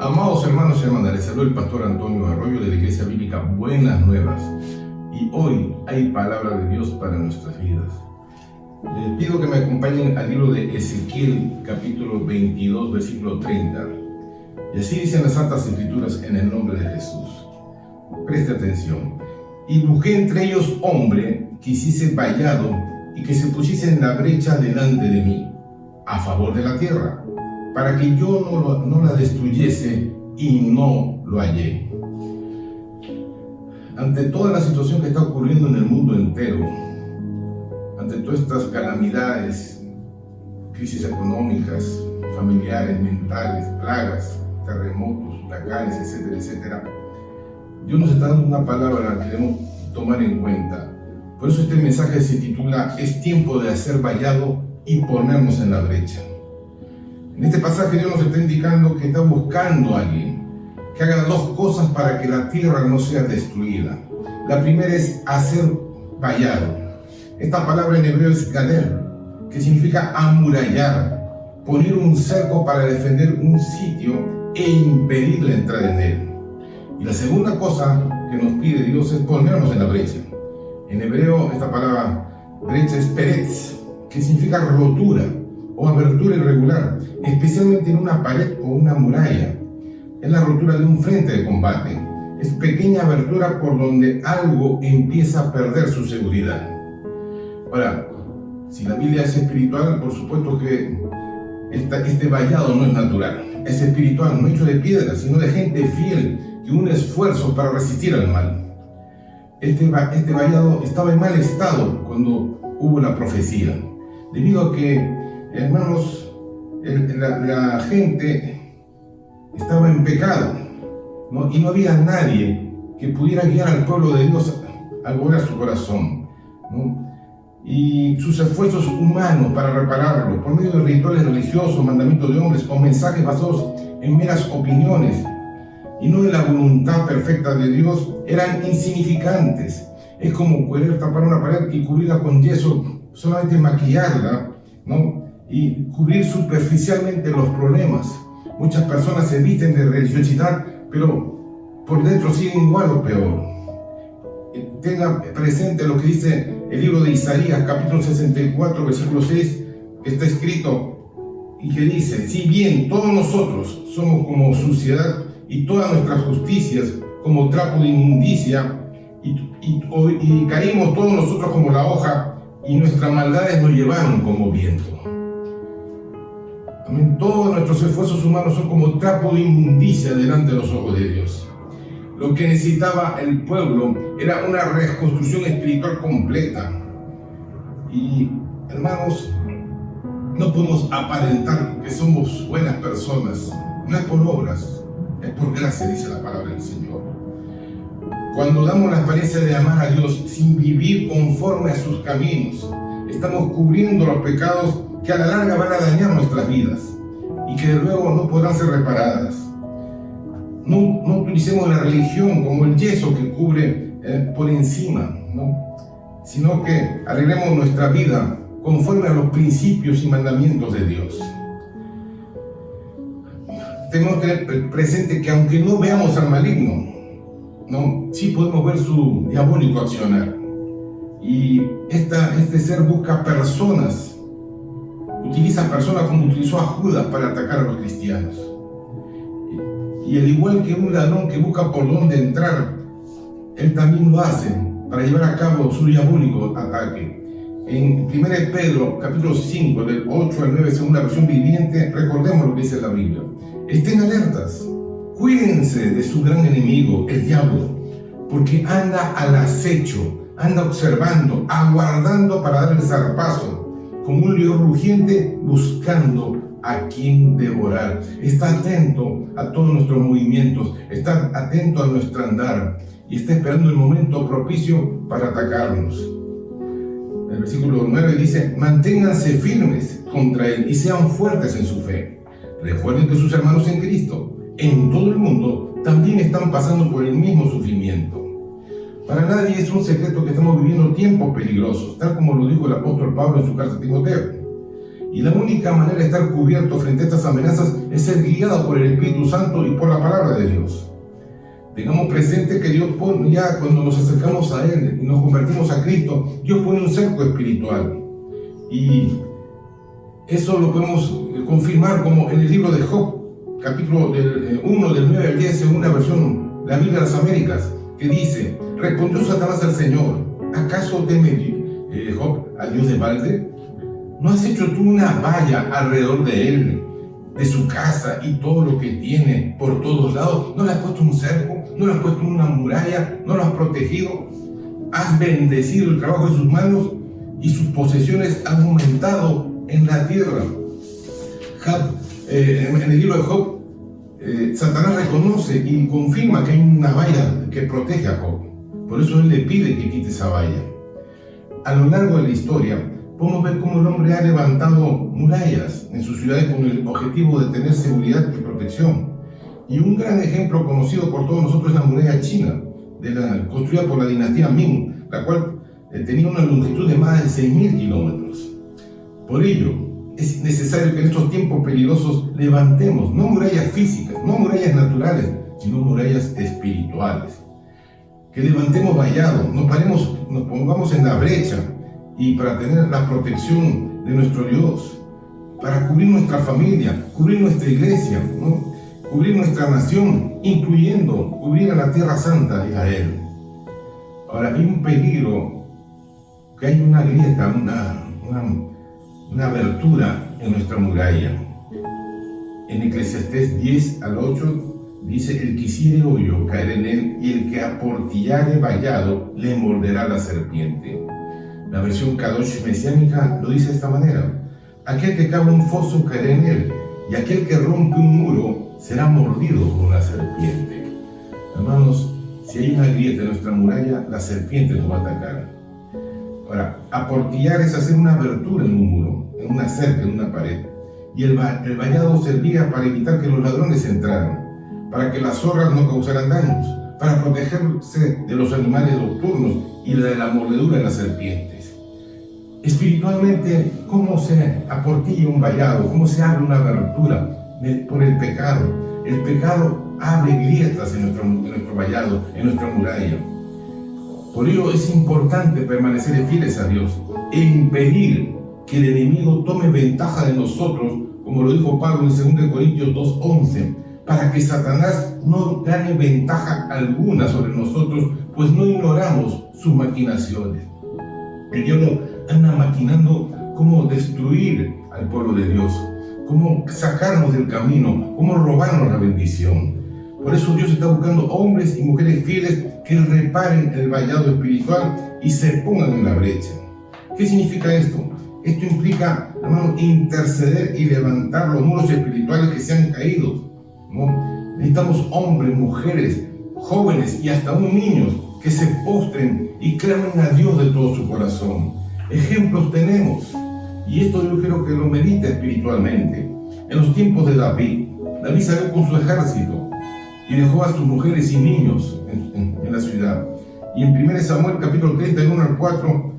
Amados hermanos y hermanas, les saluda el pastor Antonio Arroyo de la Iglesia Bíblica Buenas Nuevas. Y hoy hay palabra de Dios para nuestras vidas. Les pido que me acompañen al libro de Ezequiel, capítulo 22, versículo 30. Y así dicen las Santas Escrituras en el nombre de Jesús. Preste atención. Y busqué entre ellos hombre que hiciese vallado y que se pusiese en la brecha delante de mí, a favor de la tierra, para que yo no la destruyese, y no lo hallé. Ante toda la situación que está ocurriendo en el mundo entero, ante todas estas calamidades, crisis económicas, familiares, mentales, plagas, terremotos, huracanes, etcétera, etcétera, Dios nos está dando una palabra que debemos tomar en cuenta. Por eso este mensaje se titula "Es tiempo de hacer vallado y ponernos en la brecha". En este pasaje Dios nos está indicando que está buscando a alguien que haga dos cosas para que la tierra no sea destruida. La primera es hacer vallado. Esta palabra en hebreo es galer, que significa amurallar, poner un cerco para defender un sitio e impedir la entrada en él. Y la segunda cosa que nos pide Dios es ponernos en la brecha. En hebreo esta palabra brecha es peretz, que significa rotura o abertura irregular, especialmente en una pared o una muralla. Es la rotura de un frente de combate. Es pequeña abertura por donde algo empieza a perder su seguridad. Ahora, si la Biblia es espiritual, por supuesto que este vallado no es natural. Es espiritual, no hecho de piedra, sino de gente fiel que une esfuerzos para resistir al mal. Este vallado estaba en mal estado cuando hubo la profecía, debido a que, hermanos, la gente estaba en pecado, ¿no? Y no había nadie que pudiera guiar al pueblo de Dios a lograr su corazón, ¿no? Y sus esfuerzos humanos para repararlo, por medio de rituales religiosos, mandamientos de hombres o mensajes basados en meras opiniones y no en la voluntad perfecta de Dios, eran insignificantes. Es como querer tapar una pared y cubrirla con yeso, solamente maquillarla, ¿no? Y cubrir superficialmente los problemas. Muchas personas se visten de religiosidad, pero por dentro siguen igual o peor. Tenga presente lo que dice el libro de Isaías, capítulo 64, versículo 6, que está escrito y que dice: si bien todos nosotros somos como suciedad y todas nuestras justicias como trapo de inmundicia, y caímos todos nosotros como la hoja, y nuestras maldades nos llevaron como viento. También todos nuestros esfuerzos humanos son como trapo de inmundicia delante de los ojos de Dios. Lo que necesitaba el pueblo era una reconstrucción espiritual completa. Y, hermanos, no podemos aparentar que somos buenas personas. No es por obras, es por gracia, dice la palabra del Señor. Cuando damos la apariencia de amar a Dios sin vivir conforme a sus caminos, estamos cubriendo los pecados que a la larga van a dañar nuestras vidas y que luego no podrán ser reparadas. No utilicemos la religión como el yeso que cubre por encima, ¿no? Sino que arreglemos nuestra vida conforme a los principios y mandamientos de Dios. Tenemos que tener presente que aunque no veamos al maligno, ¿no?, sí podemos ver su diabólico accionar. Y este ser busca personas, utiliza personas como utilizó a Judas para atacar a los cristianos. Y al igual que un ladrón que busca por dónde entrar, él también lo hace para llevar a cabo su diabólico ataque. En 1 Pedro, capítulo 5, del 8 al 9, según la versión viviente, recordemos lo que dice la Biblia. Estén alertas, cuídense de su gran enemigo, el diablo, porque anda al acecho, anda observando, aguardando para dar el zarpazo, como un león rugiente buscando a quien devorar. Está atento a todos nuestros movimientos, está atento a nuestro andar y está esperando el momento propicio para atacarnos. El versículo 9 dice: manténganse firmes contra él y sean fuertes en su fe. Recuerden que sus hermanos en Cristo, en todo el mundo, también están pasando por el mismo sufrimiento. Para nadie es un secreto que estamos viviendo tiempos peligrosos, tal como lo dijo el apóstol Pablo en su carta a Timoteo. Y la única manera de estar cubierto frente a estas amenazas es ser guiado por el Espíritu Santo y por la palabra de Dios. Tengamos presente que Dios pone, ya cuando nos acercamos a Él y nos convertimos a Cristo, Dios pone un cerco espiritual. Y eso lo podemos confirmar como en el libro de Job, capítulo 1, del 9 al 10, según una versión, la Biblia de las Américas, que dice: respondió Satanás al Señor: ¿acaso teme Job al Dios de balde? ¿No has hecho tú una valla alrededor de él, de su casa y todo lo que tiene por todos lados? ¿No le has puesto un cerco? ¿No le has puesto una muralla? ¿No lo has protegido? ¿Has bendecido el trabajo de sus manos y sus posesiones han aumentado en la tierra? En el libro de Job, Satanás reconoce y confirma que hay una valla que protege a Job. Por eso él le pide que quite esa valla. A lo largo de la historia, podemos ver cómo el hombre ha levantado murallas en sus ciudades con el objetivo de tener seguridad y protección. Y un gran ejemplo conocido por todos nosotros es la muralla china, construida por la dinastía Ming, la cual tenía una longitud de más de 6.000 kilómetros. Por ello, es necesario que en estos tiempos peligrosos levantemos no murallas físicas, no murallas naturales, sino murallas espirituales. Que levantemos vallados, nos pongamos en la brecha y para tener la protección de nuestro Dios, para cubrir nuestra familia, cubrir nuestra iglesia, ¿no? Cubrir nuestra nación, incluyendo cubrir a la tierra santa de Israel. Ahora, hay un peligro, que hay una grieta, una abertura en nuestra muralla. En Eclesiastés 10 al 8 dice: el que hiciere hoyo caerá en él, y el que aportillare vallado le morderá la serpiente. La versión Kadosh mesiánica lo dice de esta manera: aquel que cava un foso caerá en él, y aquel que rompe un muro será mordido por una serpiente. Hermanos, si hay una grieta en nuestra muralla, la serpiente nos va a atacar. Ahora, aportillar es hacer una abertura en un muro, en una cerca, en una pared. Y el vallado servía para evitar que los ladrones entraran, para que las zorras no causaran daños, para protegerse de los animales nocturnos y de la mordedura de las serpientes. Espiritualmente, ¿cómo se aportilla un vallado? ¿Cómo se abre una abertura? Por el pecado. El pecado abre grietas en nuestro vallado, en nuestra muralla. Por ello es importante permanecer fieles a Dios e impedir que el enemigo tome ventaja de nosotros, como lo dijo Pablo en 2 Corintios 2:11, para que Satanás no gane ventaja alguna sobre nosotros, pues no ignoramos sus maquinaciones. El diablo anda maquinando cómo destruir al pueblo de Dios, cómo sacarnos del camino, cómo robarnos la bendición. Por eso Dios está buscando hombres y mujeres fieles que reparen el vallado espiritual y se pongan en la brecha. ¿Qué significa esto? Esto implica, hermano, interceder y levantar los muros espirituales que se han caído, ¿no? Necesitamos hombres, mujeres, jóvenes y hasta aún niños que se postren y clamen a Dios de todo su corazón. Ejemplos tenemos, y esto yo quiero que lo medite espiritualmente. En los tiempos de David salió con su ejército y dejó a sus mujeres y niños en la ciudad. Y en 1 Samuel capítulo 31 al 4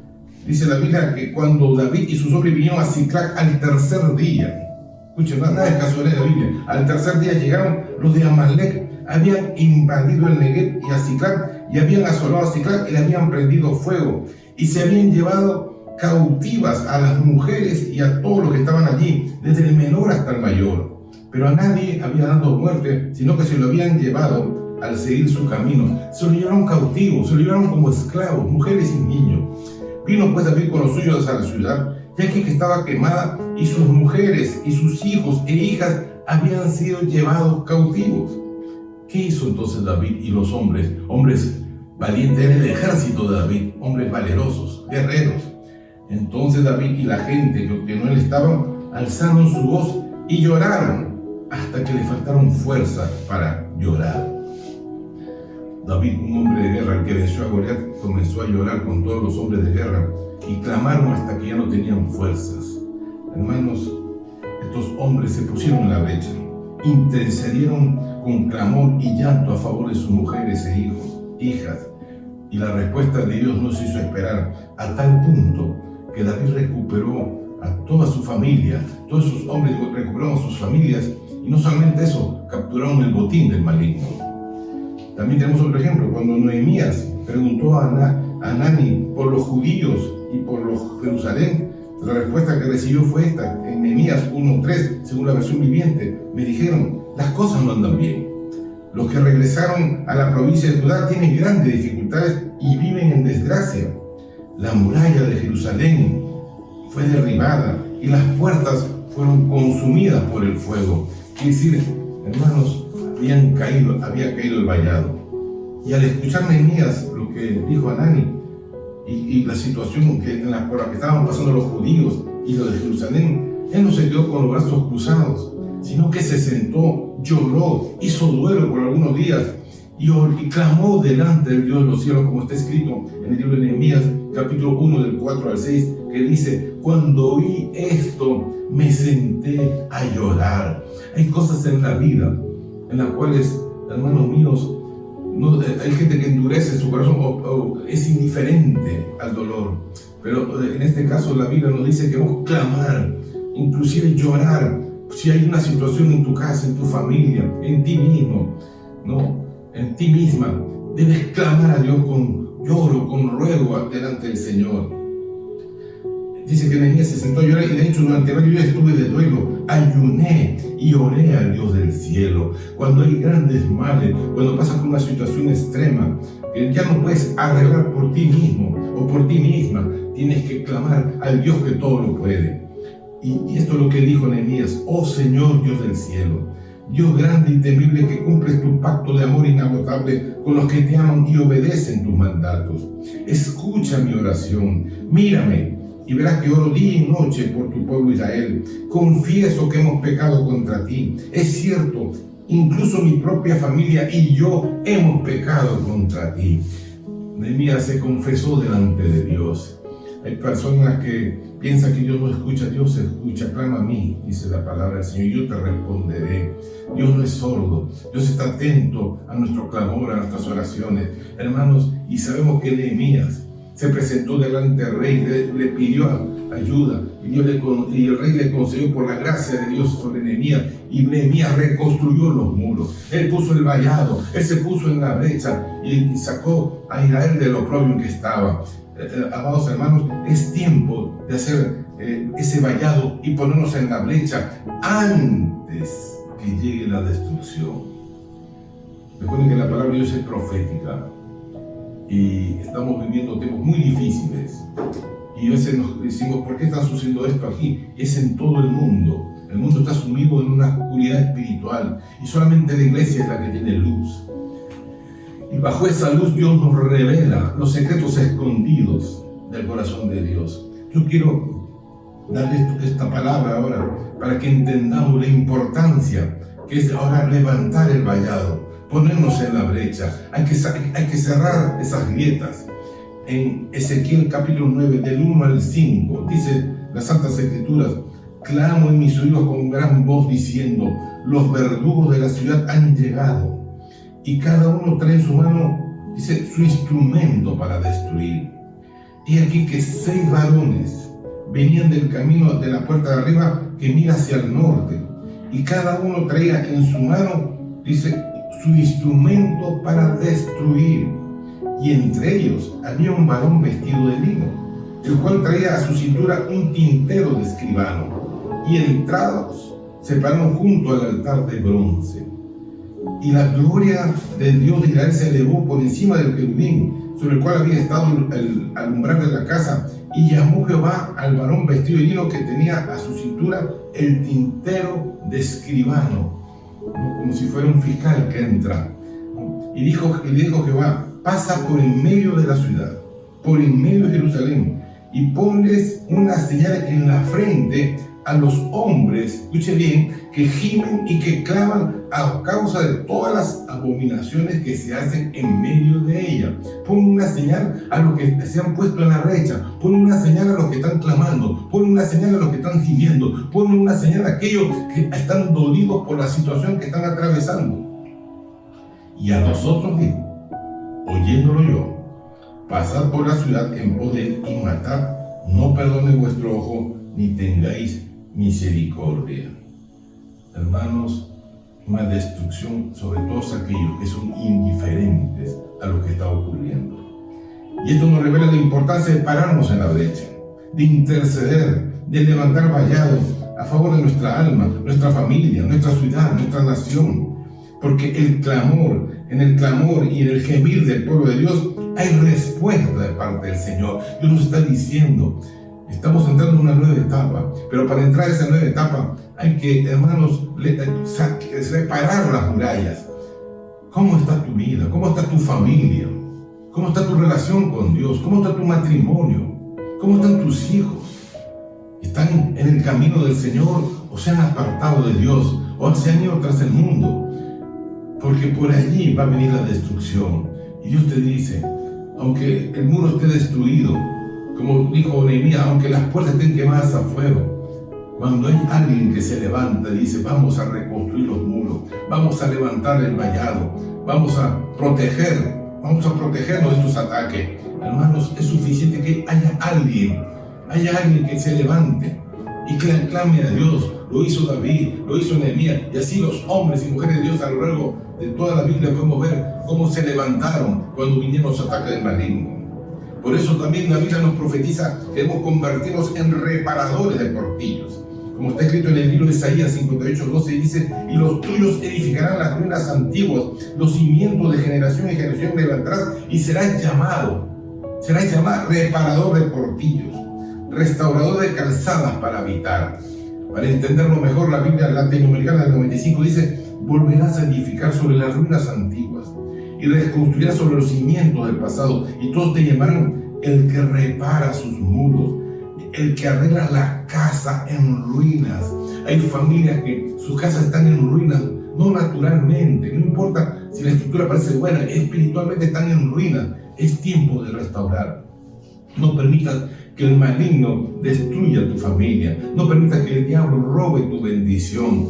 dice la Biblia que cuando David y sus hombres vinieron a Siclag al tercer día, escuchen, nada es casualidad de la Biblia, al tercer día llegaron los de Amalek, habían invadido el Negev y a Siclag, y habían asolado a Siclag y le habían prendido fuego, y se habían llevado cautivas a las mujeres y a todos los que estaban allí, desde el menor hasta el mayor. Pero a nadie había dado muerte, sino que se lo habían llevado al seguir su camino. Se lo llevaron cautivo, se lo llevaron como esclavos, mujeres y niños. Vino pues David con los suyos a la ciudad, ya que estaba quemada, y sus mujeres y sus hijos e hijas habían sido llevados cautivos. ¿Qué hizo entonces David y los hombres valientes? Era el ejército de David, hombres valerosos, guerreros. Entonces David y la gente que no él estaban alzaron su voz y lloraron hasta que le faltaron fuerza para llorar. David, un hombre de guerra, el que venció a Goliat, comenzó a llorar con todos los hombres de guerra y clamaron hasta que ya no tenían fuerzas. Hermanos, estos hombres se pusieron en la brecha, intercedieron con clamor y llanto a favor de sus mujeres e hijos, hijas, y la respuesta de Dios no se hizo esperar, a tal punto que David recuperó a toda su familia. Todos esos hombres recuperaron a sus familias, y no solamente eso, capturaron el botín del maligno. También tenemos otro ejemplo, cuando Nehemías preguntó a Hanani por los judíos y por los Jerusalén. La respuesta que recibió fue esta, en Nehemías 1:3, según la versión viviente. Me dijeron, las cosas no andan bien. Los que regresaron a la provincia de Judá tienen grandes dificultades y viven en desgracia. La muralla de Jerusalén fue derribada y las puertas fueron consumidas por el fuego. Quiere decir, hermanos, había caído el vallado. Y al escuchar Nehemías lo que dijo Hanani y la situación por la que estaban pasando los judíos y los de Jerusalén, él no se quedó con los brazos cruzados, sino que se sentó, lloró, hizo duelo por algunos días y clamó delante del Dios de los cielos, como está escrito en el libro de Nehemías, capítulo 1, del 4 al 6, que dice: cuando oí esto, me senté a llorar. Hay cosas en la vida en las cuales, hermanos míos, hay gente que endurece su corazón o es indiferente al dolor. Pero en este caso la Biblia nos dice que debemos clamar, inclusive llorar. Si hay una situación en tu casa, en tu familia, en ti mismo, ¿no? En ti misma, debes clamar a Dios con lloro, con ruego delante del Señor. Dice que Nehemías se sentó a llorar, y de hecho durante varios días estuve de duelo, ayuné y oré al Dios del cielo. Cuando hay grandes males, cuando pasas por una situación extrema que ya no puedes arreglar por ti mismo o por ti misma, tienes que clamar al Dios que todo lo puede. Y esto es lo que dijo Nehemías: oh Señor Dios del cielo, Dios grande y temible, que cumples tu pacto de amor inagotable con los que te aman y obedecen tus mandatos. Escucha mi oración, mírame y verás que oro día y noche por tu pueblo Israel. Confieso que hemos pecado contra ti. Es cierto, incluso mi propia familia y yo hemos pecado contra ti. Nehemías se confesó delante de Dios. Hay personas que piensan que Dios no escucha. Dios escucha. Clama a mí, dice la palabra del Señor, y yo te responderé. Dios no es sordo. Dios está atento a nuestro clamor, a nuestras oraciones, hermanos. Y sabemos que Nehemías se presentó delante del rey, le pidió ayuda, y el rey le concedió por la gracia de Dios sobre Nehemías, y Nehemías reconstruyó los muros. Él puso el vallado, él se puso en la brecha y sacó a Israel del oprobio en que estaba. Amados hermanos, es tiempo de hacer ese vallado y ponernos en la brecha antes que llegue la destrucción. Recuerden que la palabra de Dios es profética. Y estamos viviendo tiempos muy difíciles. Y a veces nos decimos, ¿por qué está sucediendo esto aquí? Es en todo el mundo. El mundo está sumido en una oscuridad espiritual. Y solamente la iglesia es la que tiene luz. Y bajo esa luz Dios nos revela los secretos escondidos del corazón de Dios. Yo quiero darle esta palabra ahora para que entendamos la importancia que es ahora levantar el vallado, ponernos en la brecha. Hay que cerrar esas grietas. En Ezequiel capítulo 9, del 1 al 5, dice las Santas Escrituras: clamo en mis oídos con gran voz diciendo, los verdugos de la ciudad han llegado, y cada uno trae en su mano, dice, su instrumento para destruir. Y aquí que 6 varones venían del camino de la puerta de arriba que mira hacia el norte, y cada uno traía en su mano, dice, su instrumento para destruir. Y entre ellos había un varón vestido de lino, el cual traía a su cintura un tintero de escribano, y entrados se pararon junto al altar de bronce. Y la gloria del Dios de Israel se elevó por encima del querubín sobre el cual había estado el umbral de la casa, y llamó Jehová al varón vestido de lino que tenía a su cintura el tintero de escribano, como si fuera un fiscal que entra. Y le dijo Jehová: pasa por en medio de la ciudad, por en medio de Jerusalén, y ponles una señal en la frente a los hombres, escuche bien, que gimen y que claman a causa de todas las abominaciones que se hacen en medio de ella. Pon una señal a los que se han puesto en la brecha, pon una señal a los que están clamando, pon una señal a los que están gimiendo, pon una señal a aquellos que están dolidos por la situación que están atravesando. Y a nosotros dijo, oyéndolo yo, pasad por la ciudad en pos de él y matad, no perdone vuestro ojo ni tengáis misericordia. Hermanos, una destrucción sobre todos aquellos que son indiferentes a lo que está ocurriendo. Y esto nos revela la importancia de pararnos en la brecha, de interceder, de levantar vallados a favor de nuestra alma, nuestra familia, nuestra ciudad, nuestra nación. Porque en el clamor y en el gemir del pueblo de Dios hay respuesta de parte del Señor. Dios nos está diciendo, estamos entrando en una nueva etapa, pero para entrar a esa nueva etapa hay que, hermanos, reparar las murallas. ¿Cómo está tu vida? ¿Cómo está tu familia? ¿Cómo está tu relación con Dios? ¿Cómo está tu matrimonio? ¿Cómo están tus hijos? ¿Están en el camino del Señor o se han apartado de Dios o se han ido tras el mundo? Porque por allí va a venir la destrucción. Y Dios te dice, aunque el muro esté destruido, como dijo Nehemías, aunque las puertas estén quemadas a fuego, cuando hay alguien que se levanta y dice, vamos a reconstruir los muros, vamos a levantar el vallado, vamos a protegernos de estos ataques, hermanos, es suficiente que haya alguien que se levante y clame a Dios. Lo hizo David, lo hizo Nehemías, y así los hombres y mujeres de Dios a lo largo de toda la Biblia podemos ver cómo se levantaron cuando vinieron los ataques del maligno. Por eso también la Biblia nos profetiza que debemos convertirnos en reparadores de portillos. Como está escrito en el libro de Isaías 58:12, dice, y los tuyos edificarán las ruinas antiguas, los cimientos de generación en generación levantarás, y serás llamado reparador de portillos, restaurador de calzadas para habitar. Para entenderlo mejor, la Biblia latinoamericana del 95 dice, volverás a edificar sobre las ruinas antiguas y reconstruirás sobre los cimientos del pasado, y todos te llamarán el que repara sus muros, el que arregla la casa en ruinas. Hay familias que sus casas están en ruinas, no naturalmente, no importa si la estructura parece buena, espiritualmente están en ruinas. Es tiempo de restaurar. No permitas que el maligno destruya tu familia. No permitas que el diablo robe tu bendición.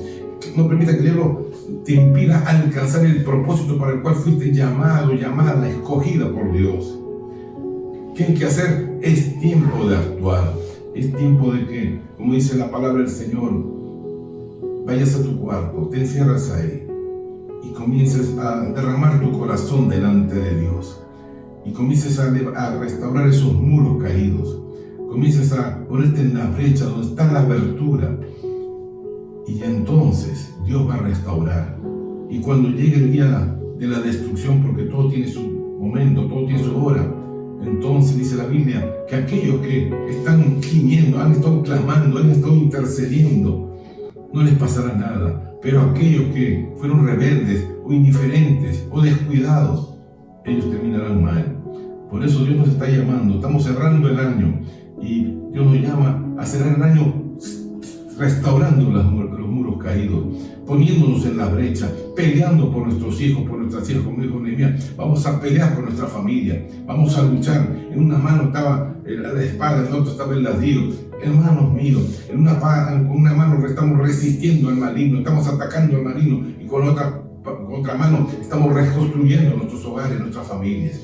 No permitas que el diablo te impida alcanzar el propósito para el cual fuiste llamado, llamada, escogida por Dios. ¿Qué hay que hacer? Es tiempo de actuar. Es tiempo de que, como dice la palabra del Señor, vayas a tu cuarto, te encierras ahí y comiences a derramar tu corazón delante de Dios. Y comiences a restaurar esos muros caídos. Comiences a ponerte en la brecha donde está la abertura. Y entonces Dios va a restaurar. Y cuando llegue el día de la destrucción, porque todo tiene su momento, todo tiene su hora, entonces dice la Biblia que aquellos que están gimiendo, han estado clamando, han estado intercediendo, no les pasará nada. Pero aquellos que fueron rebeldes o indiferentes o descuidados, ellos terminarán mal. Por eso Dios nos está llamando. Estamos cerrando el año y Dios nos llama a cerrar el año restaurando los muros caídos, poniéndonos en la brecha, peleando por nuestros hijos, por nuestras hijas, como dijo Nehemías. Vamos a pelear por nuestra familia, vamos a luchar. En una mano estaba la espada, en la otra estaba el ladrillo. Hermanos míos, con una mano estamos resistiendo al maligno, estamos atacando al maligno, y con otra mano estamos reconstruyendo nuestros hogares, nuestras familias.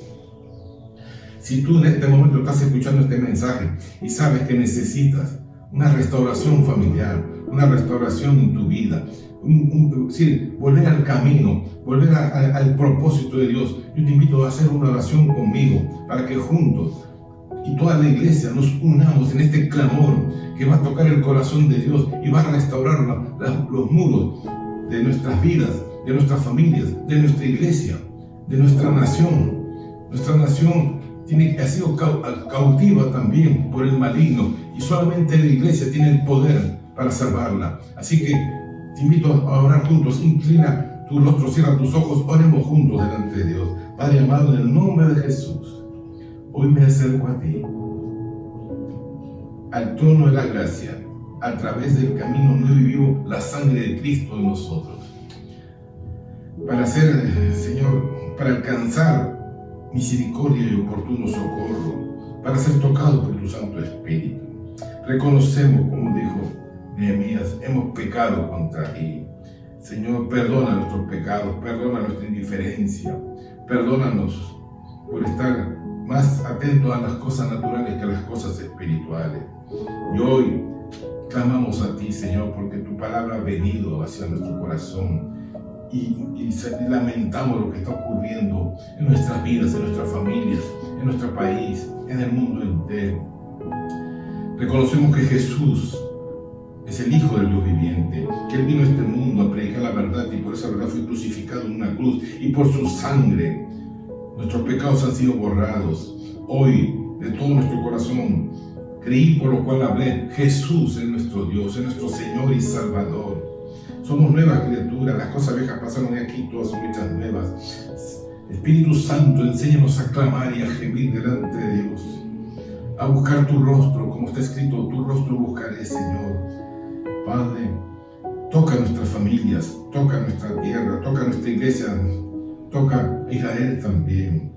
Si tú en este momento estás escuchando este mensaje y sabes que necesitas una restauración familiar, una restauración en tu vida, volver al camino, volver al propósito de Dios, yo te invito a hacer una oración conmigo para que juntos y toda la iglesia nos unamos en este clamor que va a tocar el corazón de Dios y va a restaurar los muros de nuestras vidas, de nuestras familias, de nuestra iglesia, de nuestra nación. Nuestra nación ha sido cautiva también por el maligno, y solamente la iglesia tiene el poder para salvarla. Así que te invito a orar juntos. Inclina tu rostro, cierra tus ojos, oremos juntos delante de Dios. Padre amado, en el nombre de Jesús, hoy me acerco a ti, al trono de la gracia, a través del camino nuevo y vivo, la sangre de Cristo en nosotros, para para alcanzar misericordia y oportuno socorro, para ser tocado por tu Santo Espíritu. Reconocemos, como dijo Nehemías, hemos pecado contra ti. Señor, perdona nuestros pecados, perdona nuestra indiferencia, perdónanos por estar más atentos a las cosas naturales que a las cosas espirituales. Y hoy Clamamos a ti, Señor, porque tu palabra ha venido hacia nuestro corazón y lamentamos lo que está ocurriendo en nuestras vidas, en nuestras familias, en nuestro país, en el mundo entero. Reconocemos que Jesús es el Hijo del Dios viviente, que Él vino a este mundo a predicar la verdad y por esa verdad fue crucificado en una cruz y por su sangre nuestros pecados han sido borrados. Hoy, de todo nuestro corazón, creí por lo cual hablé. Jesús es nuestro Dios, es nuestro Señor y Salvador. Somos nuevas criaturas, las cosas viejas pasaron de aquí, todas son hechas nuevas. Espíritu Santo, enséñanos a clamar y a gemir delante de Dios, a buscar tu rostro, como está escrito, tu rostro buscaré, Señor. Padre, toca nuestras familias, toca nuestra tierra, toca nuestra iglesia, toca a Israel también.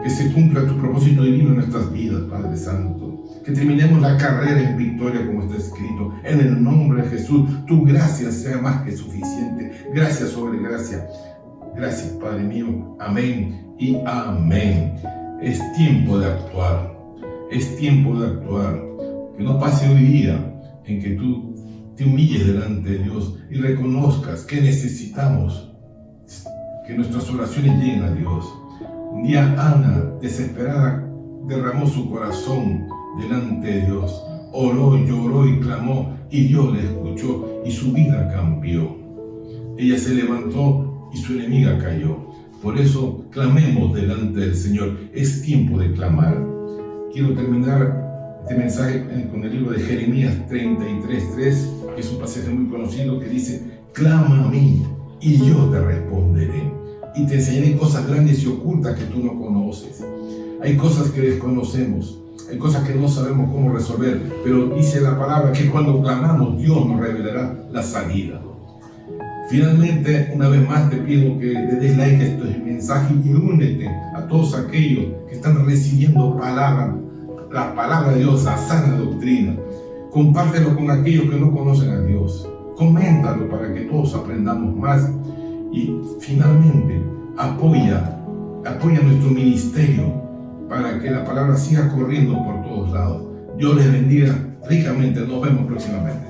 Que se cumpla tu propósito divino en nuestras vidas, Padre Santo. Que terminemos la carrera en victoria, como está escrito. En el nombre de Jesús, tu gracia sea más que suficiente. Gracia sobre gracia. Gracias, Padre mío. Amén y amén. Es tiempo de actuar. Es tiempo de actuar. Que no pase hoy día en que tú te humilles delante de Dios y reconozcas que necesitamos que nuestras oraciones lleguen a Dios. Un día Ana, desesperada, derramó su corazón delante de Dios. Oró, lloró y clamó y Dios le escuchó y su vida cambió. Ella se levantó y su enemiga cayó. Por eso clamemos delante del Señor. Es tiempo de clamar. Quiero terminar este mensaje con el libro de Jeremías 33:3, que es un pasaje muy conocido que dice: clama a mí y yo te responderé y te enseñaré cosas grandes y ocultas que tú no conoces. Hay cosas que desconocemos, hay cosas que no sabemos cómo resolver, pero dice la palabra que cuando clamamos Dios nos revelará la salida. Finalmente, una vez más te pido que le des like a este mensaje y únete a todos aquellos que están recibiendo la palabra de Dios, la sana doctrina. Compártelo con aquellos que no conocen a Dios. Coméntalo para que todos aprendamos más. Y finalmente, apoya nuestro ministerio para que la palabra siga corriendo por todos lados. Dios les bendiga ricamente. Nos vemos próximamente.